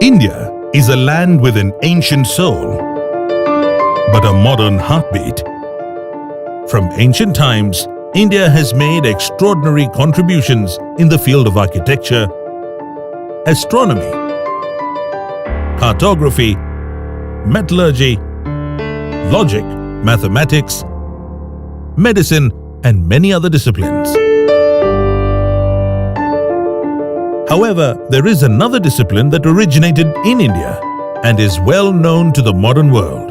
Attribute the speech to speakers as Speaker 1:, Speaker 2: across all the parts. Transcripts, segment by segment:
Speaker 1: India is a land with an ancient soul, but a modern heartbeat. From ancient times, India has made extraordinary contributions in the field of architecture, astronomy, cartography, metallurgy, logic, mathematics, medicine, and many other disciplines. However, there is another discipline that originated in India and is well known to the modern world.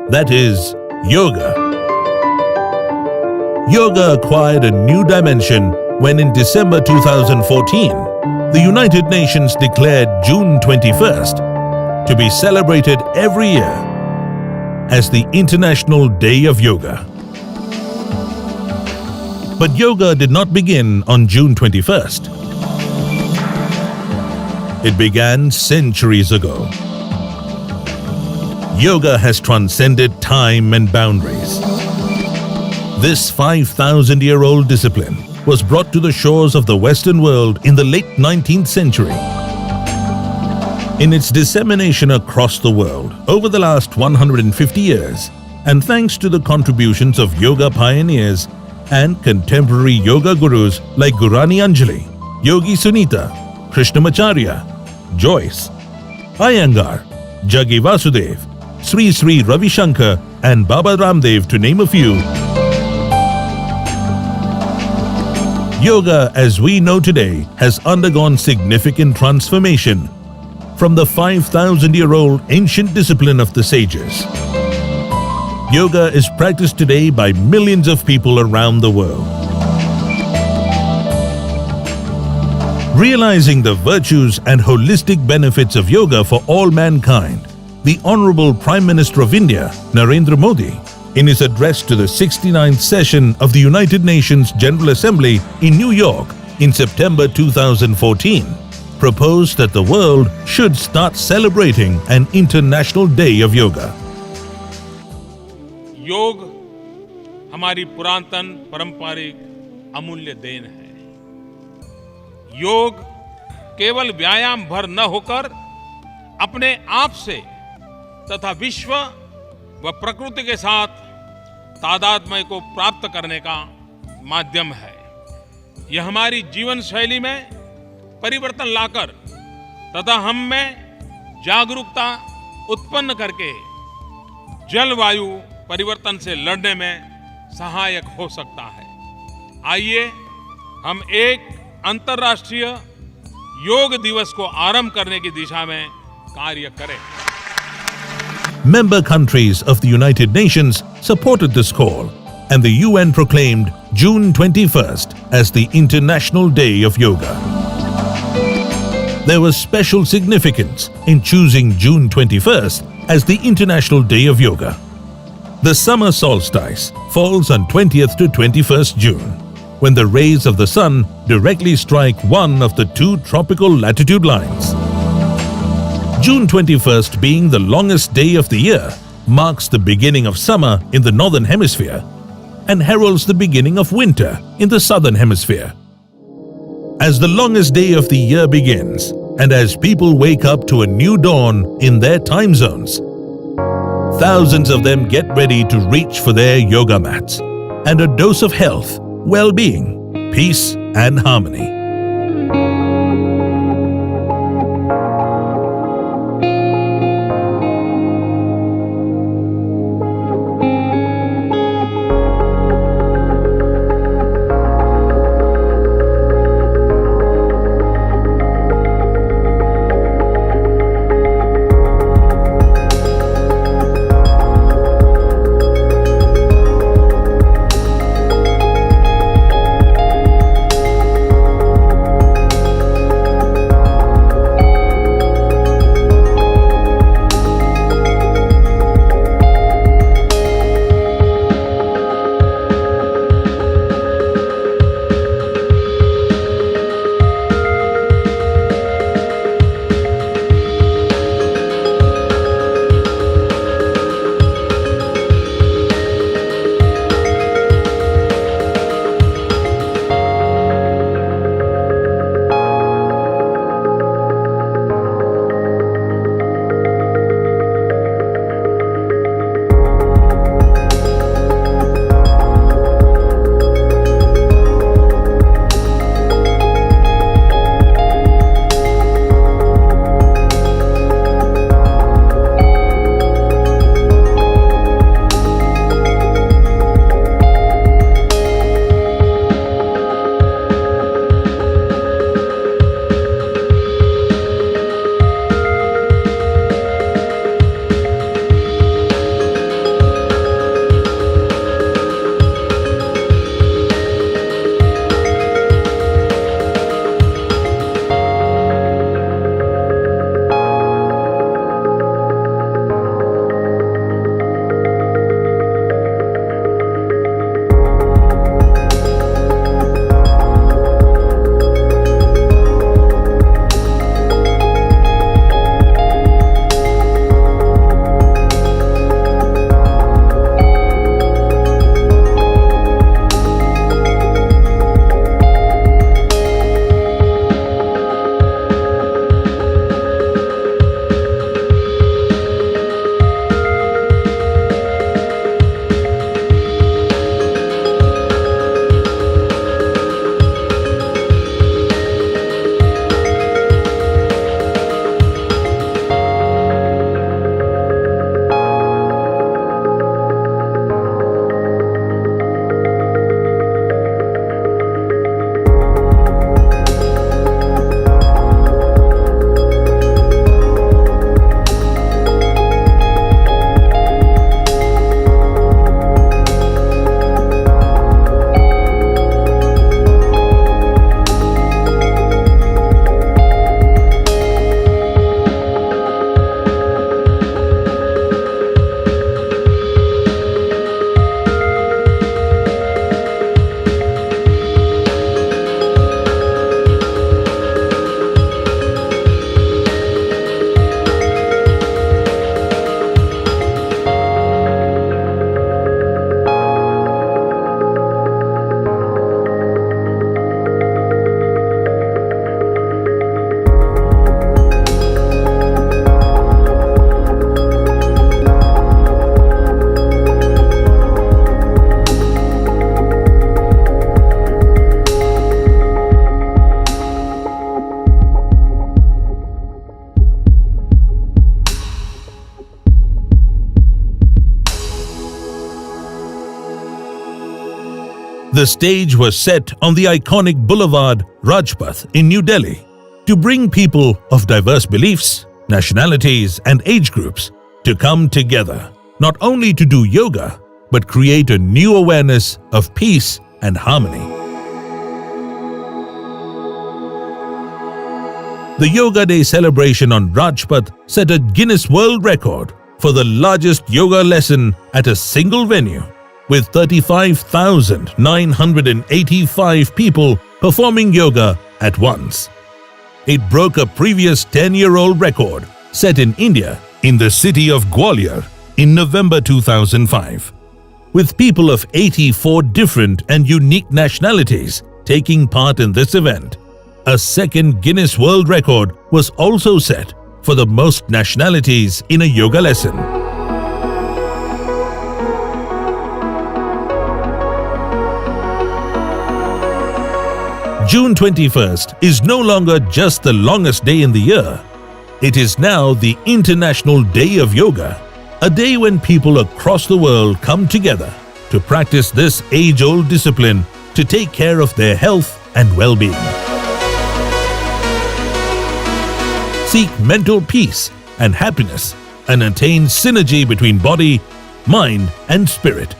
Speaker 1: That is yoga. Yoga acquired a new dimension when in December 2014, the United Nations declared June 21st to be celebrated every year as the International Day of Yoga. But yoga did not begin on June 21st. It began centuries ago. Yoga has transcended time and boundaries. This 5,000-year-old discipline was brought to the shores of the Western world in the late 19th century. In its dissemination across the world over the last 150 years, and thanks to the contributions of yoga pioneers and contemporary yoga gurus like Gurani Anjali, Yogi Sunita, Krishnamacharya, Joyce, Iyengar, Jaggi Vasudev, Sri Sri Ravi Shankar, and Baba Ramdev, to name a few. Yoga, as we know today, has undergone significant transformation from the 5,000-year-old ancient discipline of the sages. Yoga is practiced today by millions of people around the world. Realizing the virtues and holistic benefits of yoga for all mankind, the Honorable Prime Minister of India, Narendra Modi, in his address to the 69th session of the United Nations General Assembly in New York in September 2014, proposed that the world should start celebrating an International Day of Yoga.
Speaker 2: योग हमारी पुरातन पारंपरिक अमूल्य then है। योग केवल व्यायाम भर न होकर अपने आप से तथा विश्व व प्रकृति के साथ तादात्म्य को प्राप्त करने का माध्यम है। यह हमारी जीवन शैली में परिवर्तन लाकर तथा हम में जागरूकता उत्पन्न करके जलवायु परिवर्तन से लड़ने में सहायक हो सकता है। आइए हम एक अंतर्राष्ट्रीय योग दिवस को आरंभ करने की दिशा में कार्य करें।
Speaker 1: Member countries of the United Nations supported this call, and the UN proclaimed June 21st as the International Day of Yoga. There was special significance in choosing June 21st as the International Day of Yoga. The summer solstice falls on 20th to 21st June, when the rays of the sun directly strike one of the two tropical latitude lines. June 21st, being the longest day of the year, marks the beginning of summer in the northern hemisphere and heralds the beginning of winter in the southern hemisphere. As the longest day of the year begins, and as people wake up to a new dawn in their time zones, thousands of them get ready to reach for their yoga mats and a dose of health, well-being, peace, and harmony. The stage was set on the iconic boulevard Rajpath in New Delhi to bring people of diverse beliefs, nationalities, and age groups to come together, not only to do yoga, but create a new awareness of peace and harmony. The Yoga Day celebration on Rajpath set a Guinness World Record for the largest yoga lesson at a single venue, with 35,985 people performing yoga at once. It broke a previous 10-year-old record set in India in the city of Gwalior in November 2005, with people of 84 different and unique nationalities taking part in this event. A second Guinness World Record was also set for the most nationalities in a yoga lesson. June 21st is no longer just the longest day in the year. It is now the International Day of Yoga, a day when people across the world come together to practice this age-old discipline to take care of their health and well-being. Seek mental peace and happiness and attain synergy between body, mind, and spirit.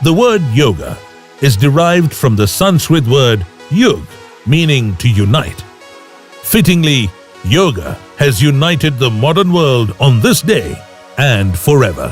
Speaker 1: The word yoga is derived from the Sanskrit word yug, meaning to unite. Fittingly, yoga has united the modern world on this day and forever.